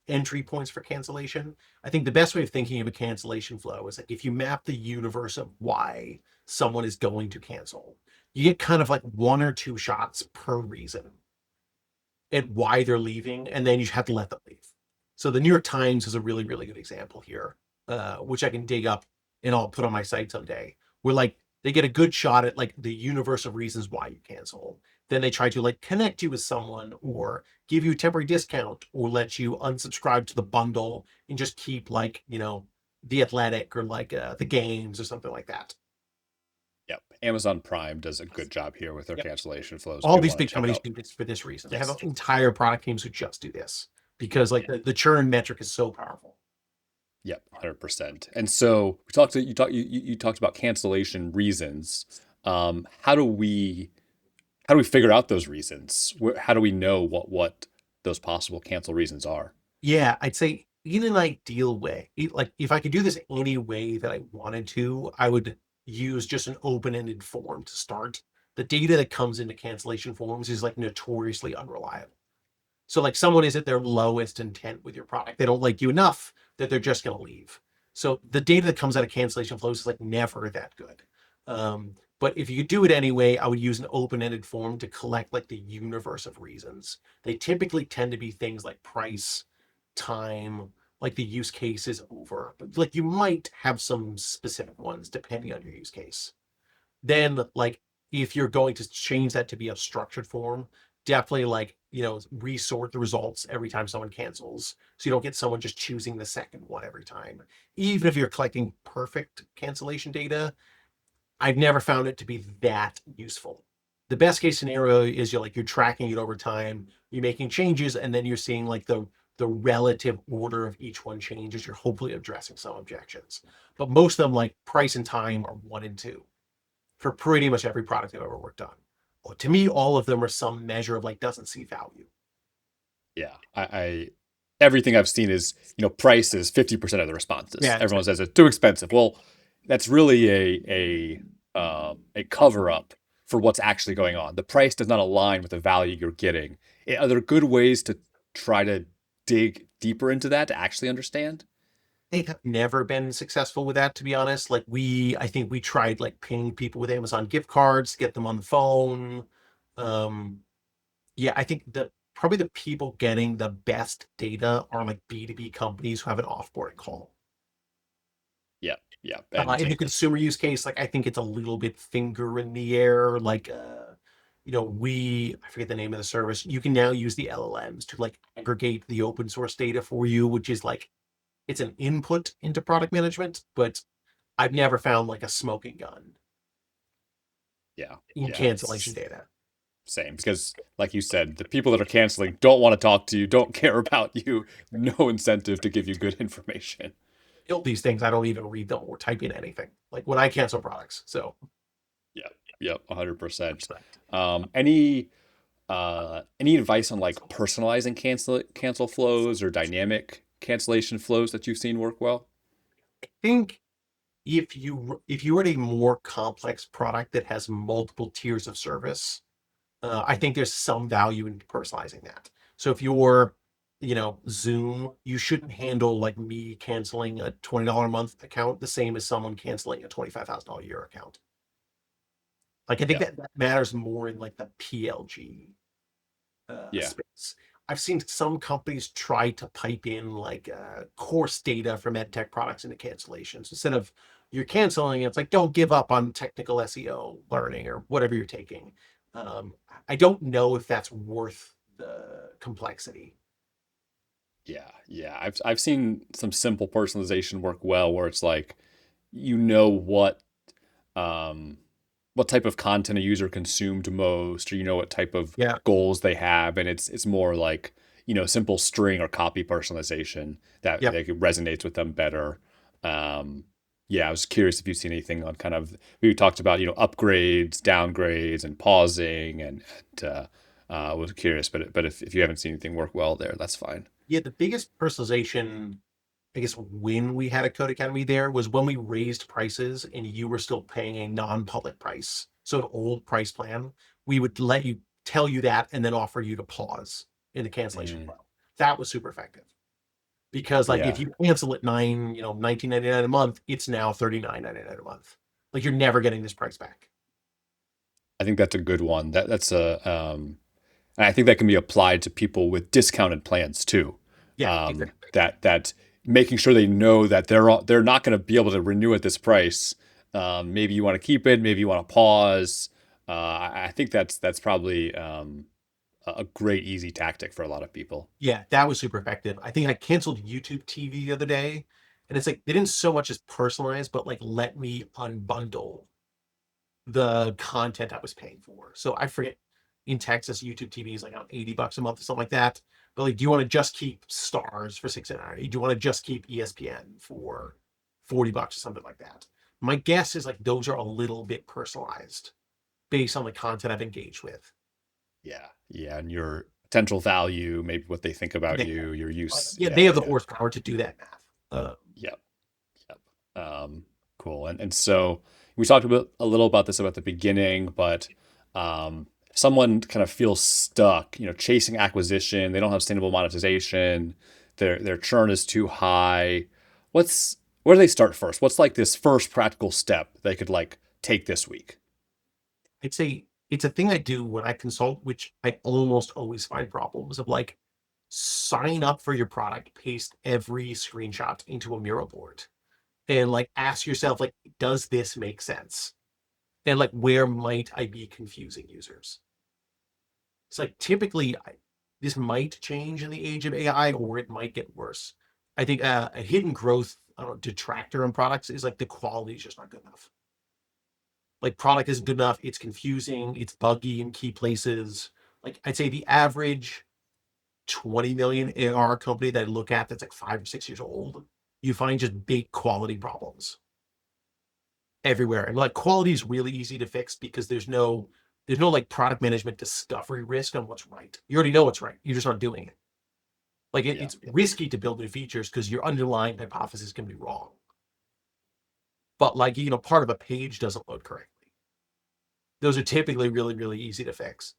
entry points for cancellation. I think the best way of thinking of a cancellation flow is like if you map the universe of why someone is going to cancel, you get kind of like one or two shots per reason at why they're leaving, and then you have to let them leave. So the New York Times is a really, really good example here, which I can dig up and I'll put on my site someday, where like they get a good shot at like the universe of reasons why you cancel. Then they try to like connect you with someone or give you a temporary discount or let you unsubscribe to the bundle and just keep like, the Athletic or like the games or something like that. Yep. Amazon Prime does a good job here with their Yep. cancellation flows. If All you these want to big check companies out. do this for this reason. They have Yes. entire product teams who just do this because like the churn metric is so powerful. Yep, 100%. And so you talked about cancellation reasons. How do we figure out those reasons? How do we know what those possible cancel reasons are? Yeah, I'd say in an ideal way, like if I could do this any way that I wanted to, I would use just an open-ended form to start. The data that comes into cancellation forms is like notoriously unreliable. So like someone is at their lowest intent with your product. They don't like you enough that they're just going to leave. So the data that comes out of cancellation flows is like never that good. But if you could do it anyway, I would use an open-ended form to collect like the universe of reasons. They typically tend to be things like price, time, like the use case is over. But like you might have some specific ones depending on your use case. Then like if you're going to change that to be a structured form, definitely like, resort the results every time someone cancels. So you don't get someone just choosing the second one every time. Even if you're collecting perfect cancellation data, I've never found it to be that useful. The best case scenario is you're tracking it over time, you're making changes, and then you're seeing like the relative order of each one changes. You're hopefully addressing some objections. But most of them, like price and time, are one and two for pretty much every product I've ever worked on. Well, to me, all of them are some measure of like doesn't see value. Yeah, I everything I've seen is, price is 50% of the responses. Yeah, Everyone says it's too expensive. Well, that's really a cover up for what's actually going on. The price does not align with the value you're getting. Are there good ways to try to dig deeper into that to actually understand? they have never been successful with that, to be honest. Like I think we tried like paying people with Amazon gift cards, get them on the phone. Um, yeah, I think that probably the people getting the best data are like B2B companies who have an offboarding call. Yeah, yeah, and In the consumer use case, like I think it's a little bit finger in the air. Like, I forget the name of the service. You can now use the LLMs to like aggregate the open source data for you, which is like it's an input into product management, but I've never found like a smoking gun yeah, in yeah, cancellation it's data. same because, like you said, the people that are canceling don't want to talk to you, don't care about you, no incentive to give you good information. Build these things, I don't even read them or type in anything. Like when I cancel products. So Yeah, yep, 100%. Any advice on like personalizing cancel flows or dynamic cancellation flows that you've seen work well? I think if you are a more complex product that has multiple tiers of service, I think there's some value in personalizing that. So if you're, Zoom, you shouldn't handle like me canceling a $20 a month account the same as someone canceling a $25,000 a year account. Like I think Yeah, that matters more in like the PLG yeah, space. I've seen some companies try to pipe in like course data from ed tech products into cancellations instead of you're canceling. It's like don't give up on technical SEO learning or whatever you're taking. Um, I don't know if that's worth the complexity. yeah. I've seen some simple personalization work well, where it's like um what type of content a user consumed most, or what type of Yeah, goals they have, and it's more like simple string or copy personalization that yep. that resonates with them better. Um, yeah, I was curious if you've seen anything on kind of we talked about upgrades, downgrades, and pausing, and I was curious, but if you haven't seen anything work well there, that's fine. Yeah, the biggest personalization, I guess, when we had a Code Academy there was when we raised prices and you were still paying a non-public price. So an old price plan, we would let you tell you that and then offer you to pause in the cancellation Mm, flow. That was super effective because like if yeah. you cancel at 19.99 a month, it's now 39.99 a month. Like you're never getting this price back. I think that's a good one. That's and I think that can be applied to people with discounted plans too. Yeah, exactly. That making sure they know that they're not going to be able to renew at this price. Maybe you want to keep it, maybe you want to pause. I think that's probably a great easy tactic for a lot of people. Yeah, that was super effective. I think I canceled YouTube TV the other day, and it's like they didn't so much as personalize, but like let me unbundle the content I was paying for. So I forget in Texas, YouTube TV is like $80 a month or something like that. But like, do you want to just keep Stars for $6.99? Do you want to just keep ESPN for $40 or something like that? My guess is like those are a little bit personalized based on the content I've engaged with. Yeah, yeah, and your potential value, maybe what they think about They, you, your use. yeah, they Yeah, have the yeah, horsepower to do that math. yep, yep. Cool. And so we talked about a little about this about the beginning, but someone kind of feels stuck, chasing acquisition. They don't have sustainable monetization. Their churn is too high. Where do they start first? What's like this first practical step they could like take this week? I'd say it's a thing I do when I consult, which I almost always find problems of like sign up for your product, paste every screenshot into a mural board, and like ask yourself, like, does this make sense? And like, where might I be confusing users? It's like typically this might change in the age of AI, or it might get worse. I think a hidden growth detractor in products is like the quality is just not good enough. Like product isn't good enough. It's confusing. It's buggy in key places. Like I'd say the average 20 million AR company that I look at that's like 5 or 6 years old, you find just big quality problems everywhere. And like quality is really easy to fix because there's no like product management discovery risk on what's right. You already know what's right. You're just not doing it. Like Yeah. it's risky to build new features because your underlying hypothesis can be wrong. But like, part of a page doesn't load correctly. Those are typically really, really easy to fix.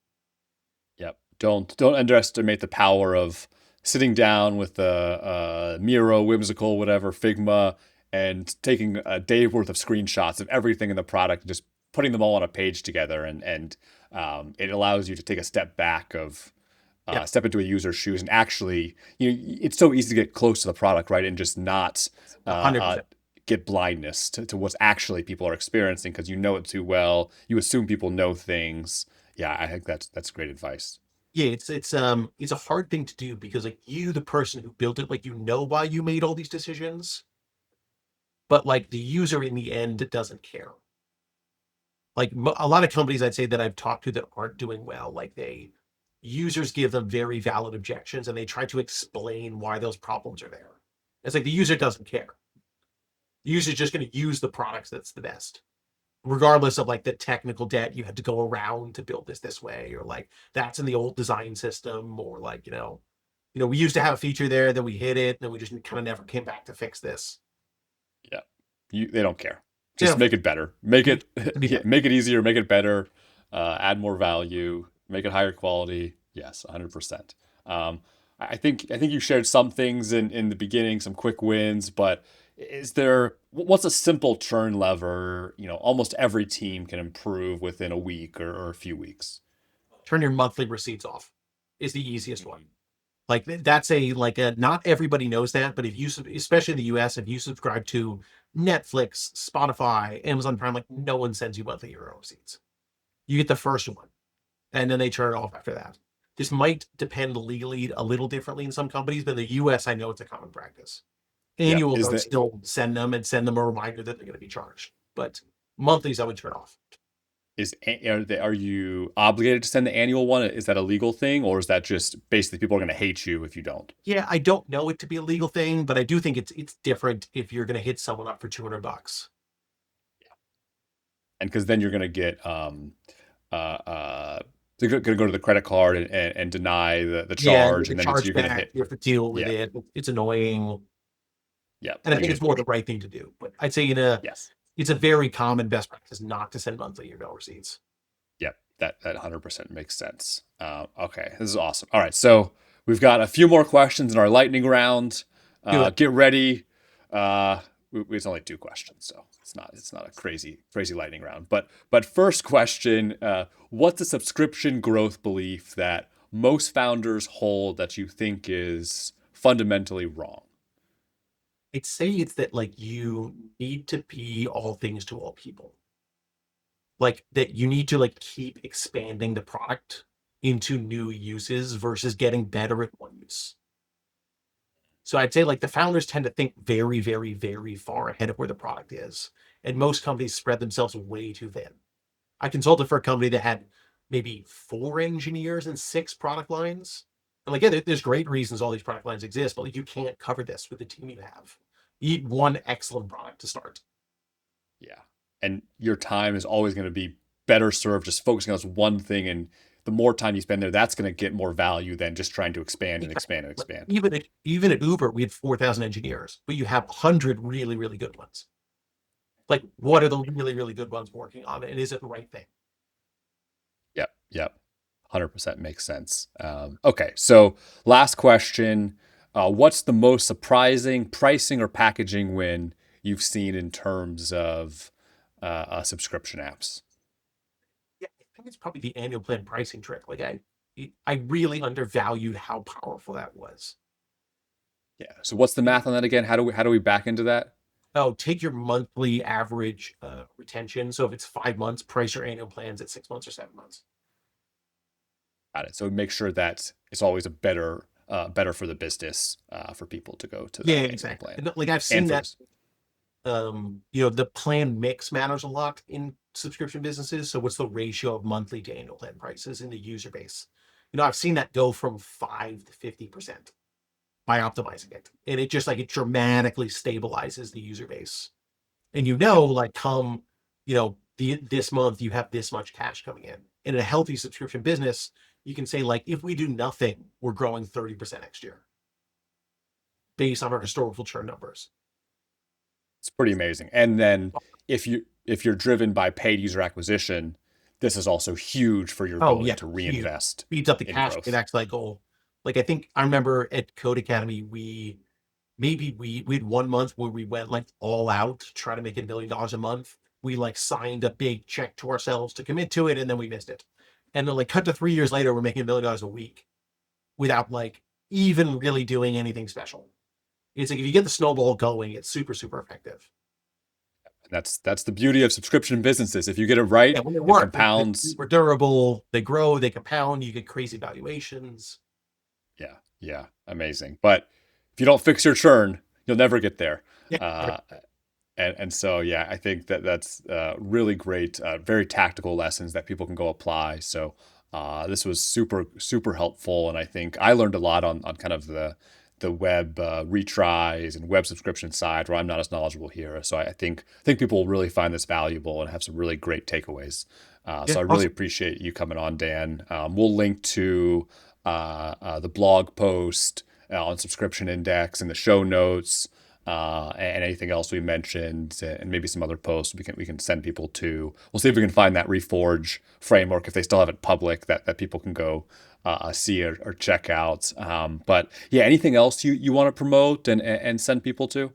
Yep. Don't underestimate the power of sitting down with the Miro, Whimsical, whatever, Figma, and taking a day worth of screenshots of everything in the product, and just putting them all on a page together, and it allows you to take a step back of Yeah, step into a user's shoes and actually, it's so easy to get close to the product, right, and just not uh, uh, 100%. get blindness to what's actually people are experiencing because you know it too well. You assume people know things. Yeah, I think that's great advice. Yeah, it's a hard thing to do because like you, the person who built it, like why you made all these decisions, but like the user in the end doesn't care. Like a lot of companies I'd say that I've talked to that aren't doing well, like users give them very valid objections and they try to explain why those problems are there. It's like the user doesn't care. The user's just going to use the products that's the best, regardless of like the technical debt you had to go around to build this way, or like that's in the old design system, or like we used to have a feature there, then we hit it, and we just kind of never came back to fix this. Yeah, they don't care. They Just don't make care. it better. Make To be, it to be yeah, fair. make it easier. Make it better. Add more value. Make it higher quality. Yes, 100%. I think you shared some things in the beginning, some quick wins, but what's a simple churn lever? Almost every team can improve within a week or a few weeks. Turn your monthly receipts off is the easiest one. Mhm. Like that's not everybody knows that, but if you, especially in the US, if you subscribe to Netflix, Spotify, Amazon Prime, like no one sends you monthly hero receipts. You get the first one, and then they turn it off after that. This might depend legally a little differently in some companies, but in the US, I know it's a common practice. Yeah. Annuals, I Is would that still send them and send them a reminder that they're going to be charged. But monthlies, I would turn off. is are you obligated to send the annual one? Is that a legal thing, or is that just basically people are going to hate you if you don't? Yeah, I don't know it to be a legal thing, but I do think it's different if you're going to hit someone up for $200. And because then you're going to get uh, uh, they're going to go to the credit card and deny the Yeah, charge, the and then you're going to chargeback, hit. you have to deal with Yeah, it. It's annoying. yeah, And I you're think going it's to more the right thing to do. But I'd say yes, it's a very common best practice not to send monthly email receipts. yep, that 100% makes sense. Okay, this is awesome. All right, so we've got a few more questions in our lightning round. Do it. Get ready. Uh, it's only two questions, so it's not a crazy lightning round. But first question: what's a subscription growth belief that most founders hold that you think is fundamentally wrong? I'd say it's that like you need to be all things to all people. Like that you need to like keep expanding the product into new uses versus getting better at one use. So I'd say like the founders tend to think very, very, very far ahead of where the product is. And most companies spread themselves way too thin. I consulted for a company that had maybe 4 engineers and 6 product lines. And like, yeah, there's great reasons all these product lines exist, but like you can't cover this with the team you have. You need one excellent product to start. Yeah. And your time is always going to be better served just focusing on this one thing. And the more time you spend there, that's going to get more value than just trying to expand and expand and Like, expand. even at Uber, we had 4,000 engineers, but you have 100 really, really good ones. Like, what are the really, really good ones working on it? And is it the right thing? Yep. Yep. 100% makes sense. Okay. So, last question. What's the most surprising pricing or packaging win you've seen in terms of subscription apps? Yeah, I think it's probably the annual plan pricing trick. Like, I really undervalued how powerful that was. Yeah. So, what's the math on that again? How do we back into that? Oh, take your monthly average retention. So if it's 5 months, price your annual plans at 6 months or 7 months. Got it. So make sure that it's always a better for the business for people to go to Yeah, that annual exactly. plan And like I've and seen for that this. the plan mix matters a lot in subscription businesses. So what's the ratio of monthly to annual plan prices in the user base? I've seen that go from 5 to 50% by optimizing it. And it just like it dramatically stabilizes the user base. And Yep. like come, this month you have this much cash coming in. In a healthy subscription business, you can say like if we do nothing, we're growing 30% next year based on our historical churn numbers. It's pretty amazing. And then if you're driven by paid user acquisition, this is also huge for your Oh ability yeah, to huge. reinvest Speeds up the in cash growth. payback cycle. Like I think I remember at Codecademy, we had 1 month where we went like all out to try to make $1 million a month. We like signed a big check to ourselves to commit to it, and then we missed it. And then like cut to 3 years later, we're making $1 million a week without like even really doing anything special. It's like if you get the snowball going, it's super, super effective. And that's the beauty of subscription businesses. If you get it right, Yeah, when they it work, they're compounds. super durable, they grow, they compound, you get crazy valuations. Yeah, yeah, amazing. But if you don't fix your churn, you'll never get there. Yeah. Uh, and so yeah, I think that's really great, very tactical lessons that people can go apply. So this was super helpful, and I think I learned a lot on kind of the web retries and web subscription side where I'm not as knowledgeable here. So I think people will really find this valuable and have some really great takeaways. Yeah. So I really Awesome. appreciate you coming on, Dan. We'll link to the blog post on subscription index in the show notes and anything else we mentioned, and maybe some other posts we can send people to. We'll see if we can find that Reforge framework if they still have it public that people can go see or check out. But yeah, anything else you want to promote and send people to?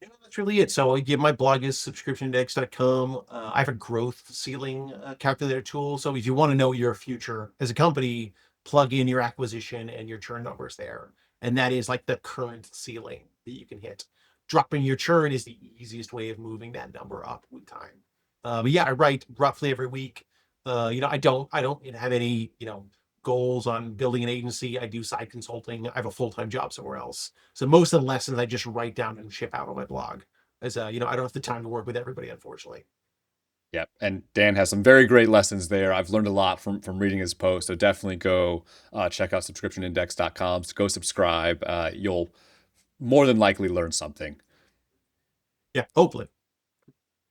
Yeah, that's really it. So yeah, my blog is subscriptionindex.com. I have a growth ceiling calculator tool. So if you want to know your future as a company, plug in your acquisition and your churn numbers there. And that is like the current ceiling that you can hit. Dropping your churn is the easiest way of moving that number up with time. But yeah, I write roughly every week. I don't have any, goals on building an agency. I do side consulting. I have a full-time job somewhere else. So most of the lessons I just write down and ship out on my blog. As I don't have the time to work with everybody, unfortunately. Yep. And Dan has some very great lessons there. I've learned a lot from reading his post. So definitely go check out subscriptionindex.com. So go subscribe. You'll more than likely learn something. Yeah, hopefully.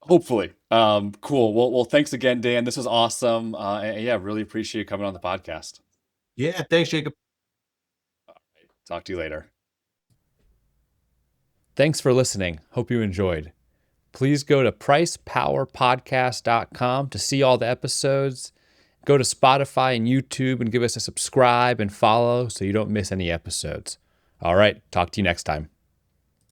Hopefully. Cool. Well, thanks again, Dan. This was awesome. And yeah, really appreciate you coming on the podcast. Yeah, thanks, Jacob. Talk to you later. Thanks for listening. Hope you enjoyed. Please go to pricepowerpodcast.com to see all the episodes. Go to Spotify and YouTube and give us a subscribe and follow so you don't miss any episodes. All right, talk to you next time.